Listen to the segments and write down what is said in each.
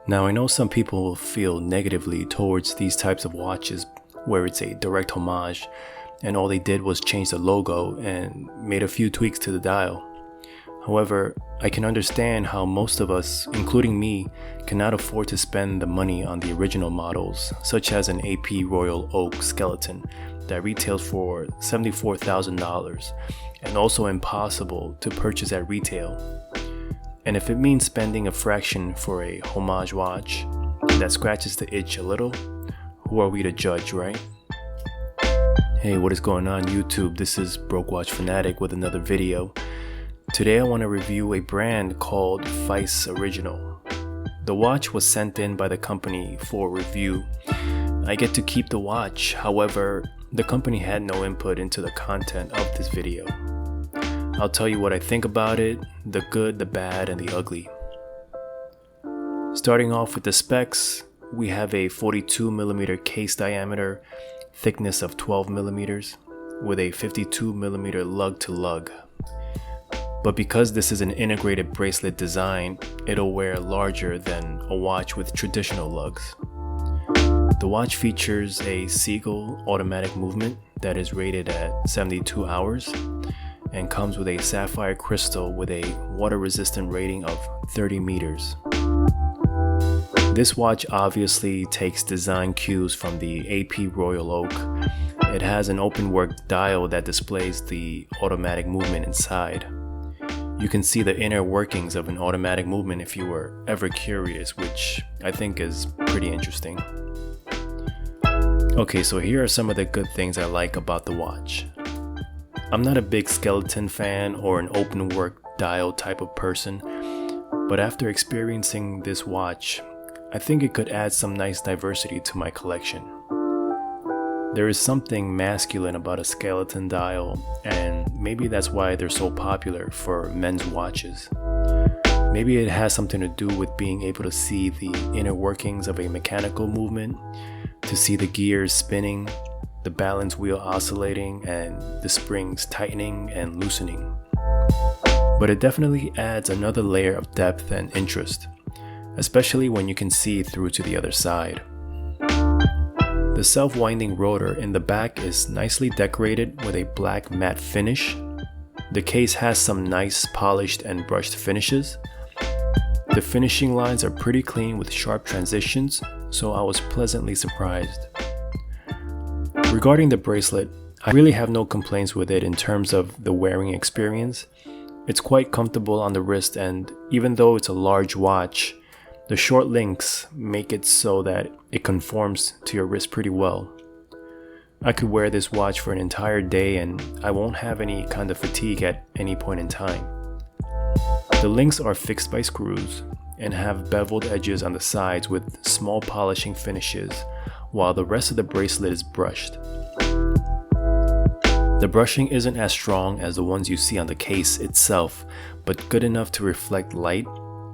Now, I know some people will feel negatively towards these types of watches where it's a direct homage and all they did was change the logo and made a few tweaks to the dial. However, I can understand how most of us, including me, cannot afford to spend the money on the original models, such as an AP Royal Oak skeleton that retails for $74,000 and also impossible to purchase at retail. And if it means spending a fraction for a homage watch that scratches the itch a little, who are we to judge, right? Hey, what is going on YouTube? This is Broke Watch Fanatic with another video. Today I want to review a brand called Feice Original. The watch was sent in by the company for review. I get to keep the watch, however, the company had no input into the content of this video. I'll tell you what I think about it, the good, the bad, and the ugly. Starting off with the specs, we have a 42mm case diameter, thickness of 12mm, with a 52mm lug to lug. But because this is an integrated bracelet design, it'll wear larger than a watch with traditional lugs. The watch features a Seagull automatic movement that is rated at 72 hours and comes with a sapphire crystal with a water resistant rating of 30 meters. This watch obviously takes design cues from the AP Royal Oak. It has an open work dial that displays the automatic movement inside. You can see the inner workings of an automatic movement if you were ever curious, which I think is pretty interesting. Okay, so here are some of the good things I like about the watch. I'm not a big skeleton fan or an open work dial type of person, but after experiencing this watch, I think it could add some nice diversity to my collection. There is something masculine about a skeleton dial, and maybe that's why they're so popular for men's watches. Maybe it has something to do with being able to see the inner workings of a mechanical movement, to see the gears spinning, the balance wheel oscillating, and the springs tightening and loosening. But it definitely adds another layer of depth and interest, especially when you can see through to the other side. The self-winding rotor in the back is nicely decorated with a black matte finish. The case has some nice polished and brushed finishes. The finishing lines are pretty clean with sharp transitions, so I was pleasantly surprised. Regarding the bracelet, I really have no complaints with it in terms of the wearing experience. It's quite comfortable on the wrist, and even though it's a large watch, the short links make it so that it conforms to your wrist pretty well. I could wear this watch for an entire day and I won't have any kind of fatigue at any point in time. The links are fixed by screws and have beveled edges on the sides with small polishing finishes, while the rest of the bracelet is brushed. The brushing isn't as strong as the ones you see on the case itself, but good enough to reflect light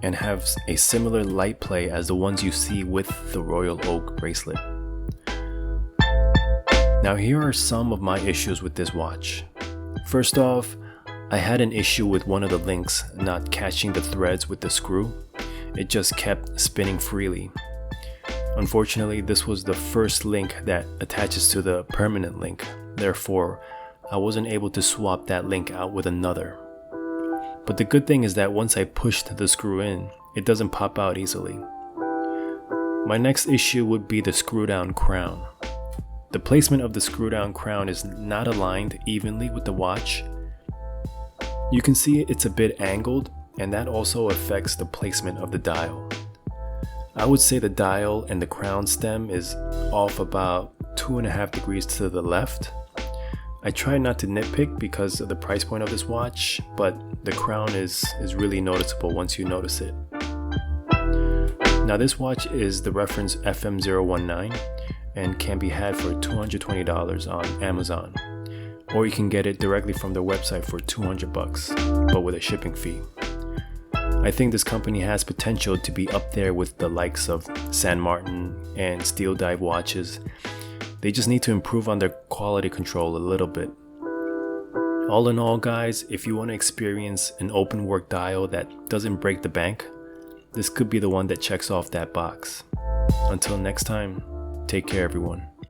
and have a similar light play as the ones you see with the Royal Oak bracelet. Now here are some of my issues with this watch. First off, I had an issue with one of the links not catching the threads with the screw. It just kept spinning freely. Unfortunately, this was the first link that attaches to the permanent link. Therefore, I wasn't able to swap that link out with another. But the good thing is that once I pushed the screw in, it doesn't pop out easily. My next issue would be the screw down crown. The placement of the screw down crown is not aligned evenly with the watch. You can see it's a bit angled, and that also affects the placement of the dial. I would say the dial and the crown stem is off about 2.5 degrees to the left. I try not to nitpick because of the price point of this watch, but the crown is really noticeable once you notice it. Now this watch is the reference FM019 and can be had for $220 on Amazon, or you can get it directly from their website for $200, but with a shipping fee. I think this company has potential to be up there with the likes of San Martin and Steel Dive watches. They just need to improve on their quality control a little bit. All in all, guys, if you want to experience an open work dial that doesn't break the bank, this could be the one that checks off that box. Until next time, take care everyone.